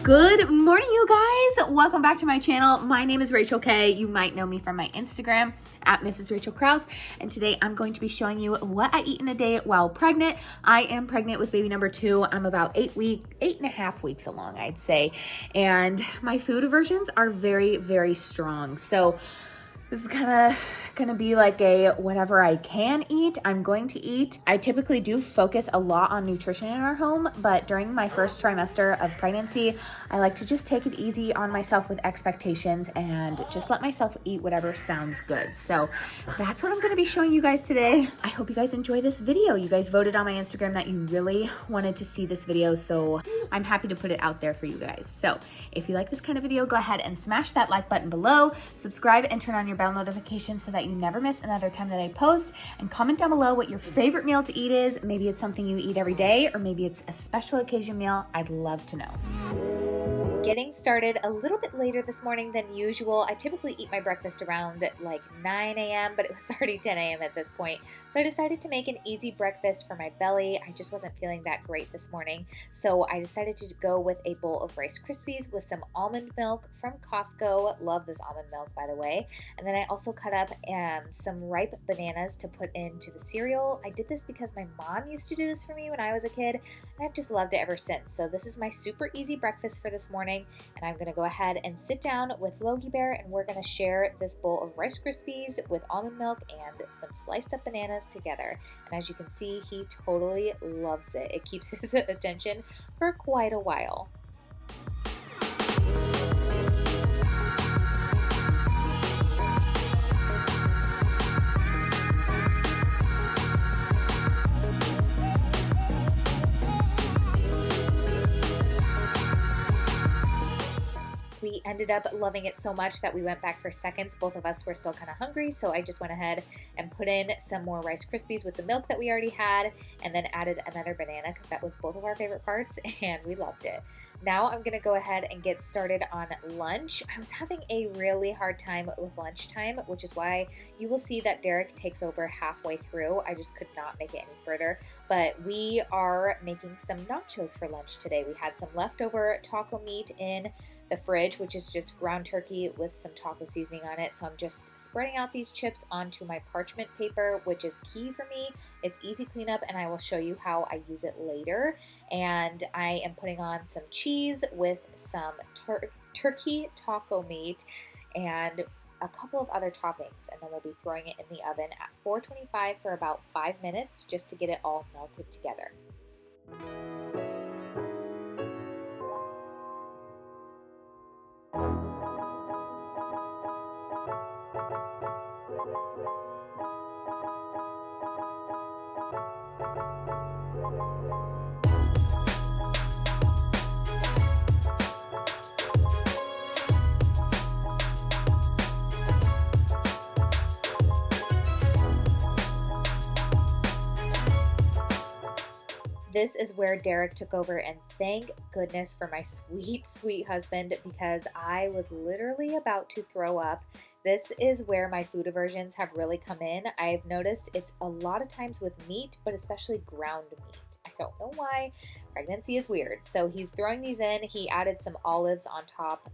Good morning, you guys. Welcome back to my channel. My name is Rachel K. You might know me from my Instagram at MRSRACHELKRAUS. And today I'm going to be showing you what I eat in a day while pregnant. I am pregnant with baby number 2. I'm about 8.5 weeks along, I'd say. And my food aversions are very, very strong. So this is kind of gonna be like a whatever I can eat, I'm going to eat. I typically do focus a lot on nutrition in our home, but during my first trimester of pregnancy, I like to just take it easy on myself with expectations and just let myself eat whatever sounds good. So that's what I'm gonna be showing you guys today. I hope you guys enjoy this video. You guys voted on my Instagram that you really wanted to see this video, so I'm happy to put it out there for you guys. So if you like this kind of video, go ahead and smash that like button below, subscribe and turn on your bell notifications so that you never miss another time that I post, and comment down below what your favorite meal to eat is. Maybe it's something you eat every day, or maybe it's a special occasion meal. I'd love to know. Getting started a little bit later this morning than usual. I typically eat my breakfast around like 9 a.m., but it was already 10 a.m. at this point. So I decided to make an easy breakfast for my belly. I just wasn't feeling that great this morning. So I decided to go with a bowl of Rice Krispies with some almond milk from Costco. Love this almond milk, by the way. And then I also cut up some ripe bananas to put into the cereal. I did this because my mom used to do this for me when I was a kid, and I've just loved it ever since. So this is my super easy breakfast for this morning. And I'm going to go ahead and sit down with Logie Bear, and we're going to share this bowl of Rice Krispies with almond milk and some sliced up bananas together. And as you can see, he totally loves it. It keeps his attention for quite a while. We ended up loving it so much that we went back for seconds. Both of us were still kind of hungry, so I just went ahead and put in some more Rice Krispies with the milk that we already had, and then added another banana because that was both of our favorite parts, and we loved it. Now I'm going to go ahead and get started on lunch. I was having a really hard time with lunchtime, which is why you will see that Derek takes over halfway through. I just could not make it any further. But we are making some nachos for lunch today. We had some leftover taco meat in the fridge, which is just ground turkey with some taco seasoning on it. So I'm just spreading out these chips onto my parchment paper, which is key for me. It's easy cleanup, and I will show you how I use it later. And I am putting on some cheese with some turkey taco meat and a couple of other toppings, and then we'll be throwing it in the oven at 425 for about 5 minutes just to get it all melted together. This is where Derek took over, and thank goodness for my sweet, sweet husband, because I was literally about to throw up. This is where my food aversions have really come in. I've noticed it's a lot of times with meat, but especially ground meat. I don't know why. Pregnancy is weird. So he's throwing these in. He added some olives on top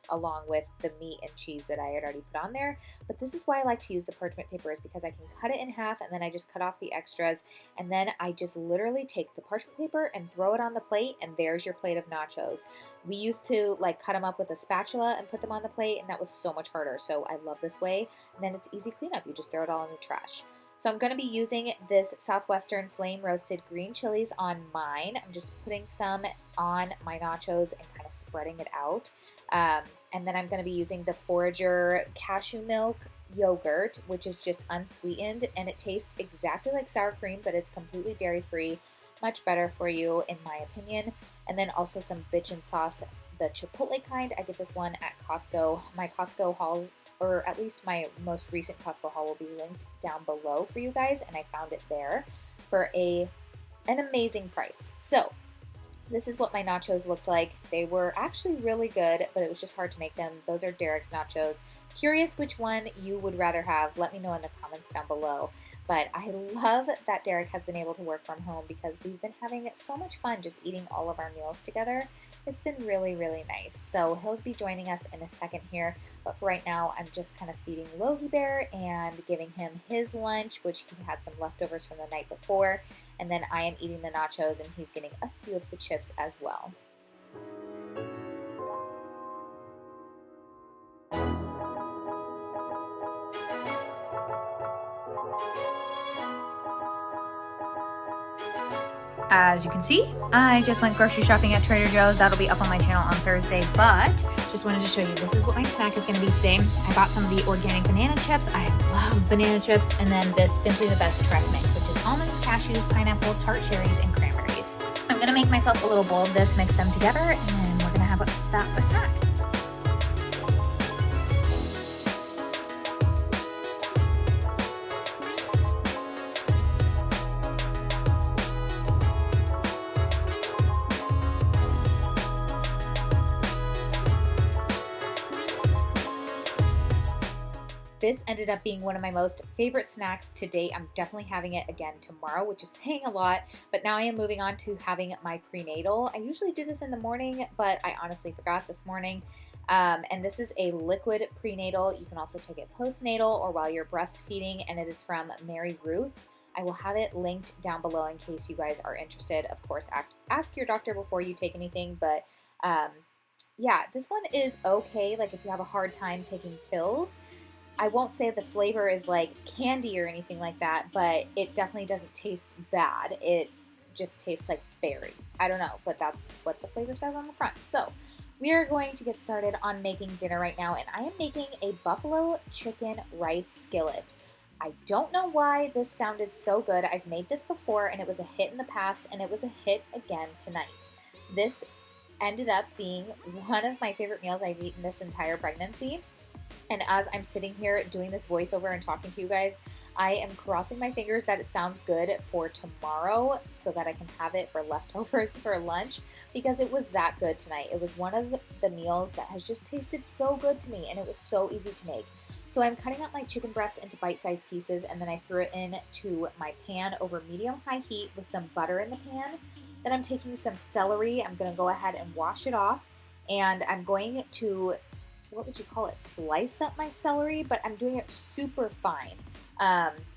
along with the meat and cheese that I had already put on there. But this is why I like to use the parchment paper, is because I can cut it in half, and then I just cut off the extras. And then I just literally take the parchment paper and throw it on the plate, and there's your plate of nachos. We used to like cut them up with a spatula and put them on the plate, and that was so much harder. So I love this way. And then it's easy cleanup. You just throw it all in the trash. So I'm going to be using this Southwestern flame roasted green chilies on mine. I'm just putting some on my nachos and kind of spreading it out. And then I'm going to be using the Forager cashew milk yogurt, which is just unsweetened, and it tastes exactly like sour cream, but it's completely dairy free. Much better for you, in my opinion. And then also some bitchin' sauce, the Chipotle kind. I get this one at Costco. My Costco hauls, or at least my most recent Costco haul, will be linked down below for you guys, and I found it there for an amazing price. So this is what my nachos looked like. They were actually really good, but it was just hard to make them. Those are Derek's nachos. Curious which one you would rather have. Let me know in the comments down below. But I love that Derek has been able to work from home because we've been having so much fun just eating all of our meals together. It's been really, really nice. So he'll be joining us in a second here. But for right now, I'm just kind of feeding Logie Bear and giving him his lunch, which he had some leftovers from the night before. And then I am eating the nachos and he's getting a few of the chips as well. As you can see, I just went grocery shopping at Trader Joe's. That'll be up on my channel on Thursday, but just wanted to show you, this is what my snack is gonna be today. I bought some of the organic banana chips. I love banana chips. And then this Simply the Best Trek mix, which is almonds, cashews, pineapple, tart cherries, and cranberries. I'm gonna make myself a little bowl of this, mix them together, and we're gonna have that for snack. This ended up being one of my most favorite snacks to date. I'm definitely having it again tomorrow, which is saying a lot, but now I am moving on to having my prenatal. I usually do this in the morning, but I honestly forgot this morning. And this is a liquid prenatal. You can also take it postnatal or while you're breastfeeding, and it is from Mary Ruth. I will have it linked down below in case you guys are interested. Of course, ask your doctor before you take anything, but yeah, this one is okay. Like if you have a hard time taking pills, I won't say the flavor is like candy or anything like that, but it definitely doesn't taste bad. It just tastes like berry. I don't know, but that's what the flavor says on the front. So we are going to get started on making dinner right now, and I am making a buffalo chicken rice skillet. I don't know why this sounded so good. I've made this before, and it was a hit in the past, and it was a hit again tonight. This ended up being one of my favorite meals I've eaten this entire pregnancy. And as I'm sitting here doing this voiceover and talking to you guys, I am crossing my fingers that it sounds good for tomorrow so that I can have it for leftovers for lunch, because it was that good tonight. It was one of the meals that has just tasted so good to me, and it was so easy to make. So I'm cutting up my chicken breast into bite-sized pieces, and then I threw it into my pan over medium-high heat with some butter in the pan. Then I'm taking some celery. I'm going to go ahead and wash it off, and I'm going to, what would you call it, slice up my celery, but I'm doing it super fine.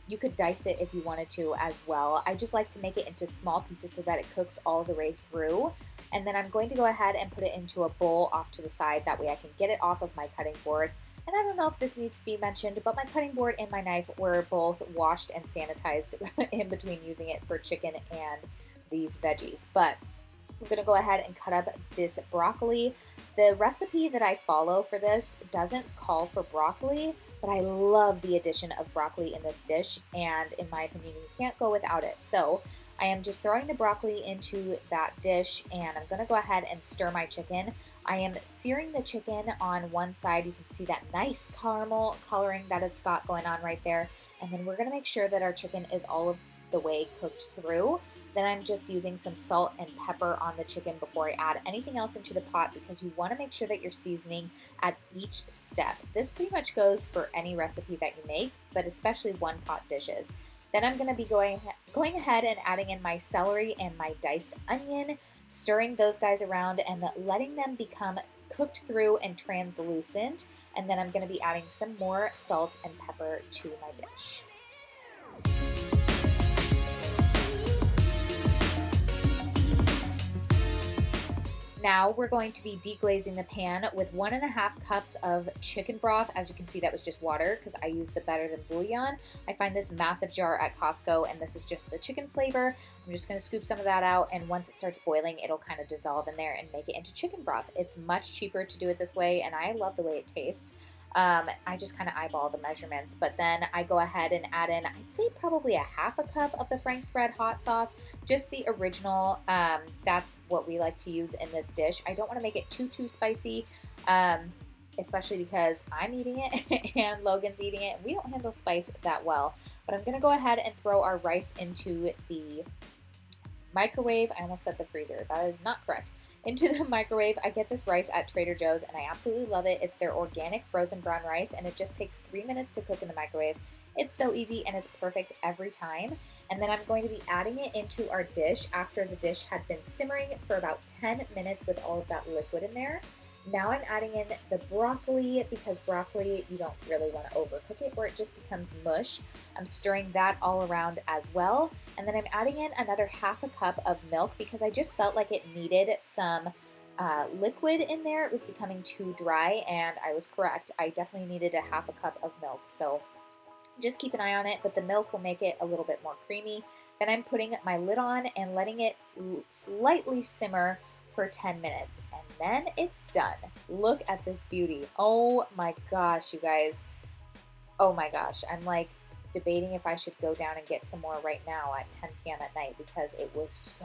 You could dice it if you wanted to as well. I just like to make it into small pieces so that it cooks all the way through. And then I'm going to go ahead and put it into a bowl off to the side. That way I can get it off of my cutting board. And I don't know if this needs to be mentioned, but my cutting board and my knife were both washed and sanitized in between using it for chicken and these veggies. But I'm going to go ahead and cut up this broccoli. The recipe that I follow for this doesn't call for broccoli, but I love the addition of broccoli in this dish, and in my opinion, you can't go without it. So I am just throwing the broccoli into that dish, and I'm going to go ahead and stir my chicken. I am searing the chicken on one side. You can see that nice caramel coloring that it's got going on right there. And then we're going to make sure that our chicken is all of the way cooked through. Then I'm just using some salt and pepper on the chicken before I add anything else into the pot, because you want to make sure that you're seasoning at each step. This pretty much goes for any recipe that you make, but especially one pot dishes. Then I'm going to be going ahead and adding in my celery and my diced onion, stirring those guys around and letting them become cooked through and translucent. And then I'm going to be adding some more salt and pepper to my dish. Now we're going to be deglazing the pan with 1.5 cups of chicken broth. As you can see, that was just water because I used the Better Than Bouillon. I find this massive jar at Costco, and this is just the chicken flavor. I'm just going to scoop some of that out, and once it starts boiling, it'll kind of dissolve in there and make it into chicken broth. It's much cheaper to do it this way, and I love the way it tastes. I just kind of eyeball the measurements, but then I go ahead and add in, I'd say probably 1/2 cup of the Frank's Red Hot Sauce, just the original. That's what we like to use in this dish. I don't want to make it too spicy, especially because I'm eating it and Logan's eating it, and we don't handle spice that well. But I'm going to go ahead and throw our rice into the microwave. I almost said the freezer. That is not correct. Into the microwave. I get this rice at Trader Joe's, and I absolutely love it. It's their organic frozen brown rice, and it just takes 3 minutes to cook in the microwave. It's so easy and it's perfect every time. And then I'm going to be adding it into our dish after the dish had been simmering for about 10 minutes with all of that liquid in there. Now I'm adding in the broccoli, because broccoli, you don't really want to overcook it or it just becomes mush. I'm stirring that all around as well. And then I'm adding in another half a cup of milk because I just felt like it needed some liquid in there. It was becoming too dry, and I was correct. I definitely needed a half a cup of milk. So just keep an eye on it, but the milk will make it a little bit more creamy. Then I'm putting my lid on and letting it slightly simmer for 10 minutes, and then it's done. Look at this beauty. Oh my gosh, you guys. Oh my gosh. I'm like debating if I should go down and get some more right now at 10 p.m. at night because it was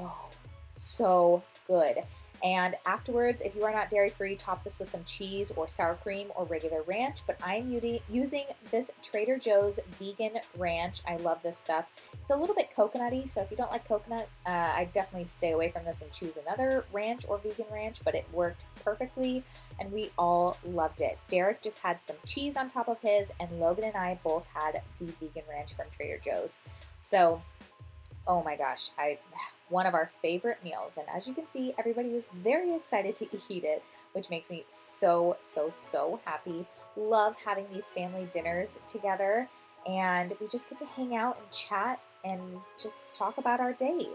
so good. And afterwards, if you are not dairy-free, top this with some cheese or sour cream or regular ranch, but I'm using this Trader Joe's vegan ranch. I love this stuff. It's a little bit coconutty, so if you don't like coconut, I definitely stay away from this and choose another ranch or vegan ranch, but it worked perfectly, and we all loved it. Derek just had some cheese on top of his, and Logan and I both had the vegan ranch from Trader Joe's. So, oh my gosh, one of our favorite meals, and as you can see, everybody was very excited to eat it, which makes me so happy. Love having these family dinners together, and we just get to hang out and chat and just talk about our day.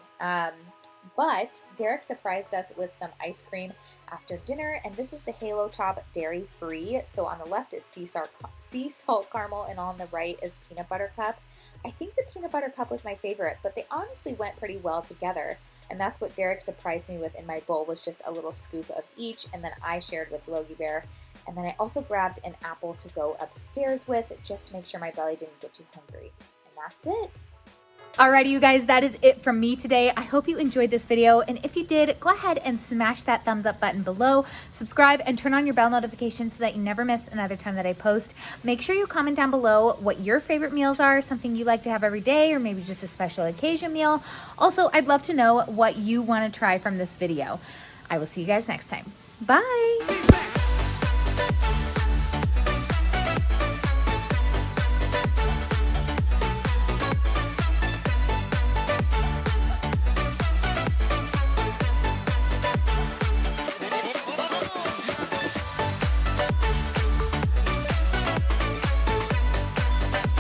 But Derek surprised us with some ice cream after dinner, and this is the Halo Top Dairy Free. So on the left is sea salt caramel, and on the right is peanut butter cup. I think the peanut butter cup was my favorite, but they honestly went pretty well together. And that's what Derek surprised me with in my bowl, was just a little scoop of each. And then I shared with Logie Bear. And then I also grabbed an apple to go upstairs with, just to make sure my belly didn't get too hungry. And that's it. Alrighty, you guys, that is it from me today. I hope you enjoyed this video, and if you did, go ahead and smash that thumbs up button below, subscribe, and turn on your bell notifications so that you never miss another time that I post. Make sure you comment down below what your favorite meals are, something you like to have every day, or maybe just a special occasion meal. Also, I'd love to know what you want to try from this video. I will see you guys next time. Bye!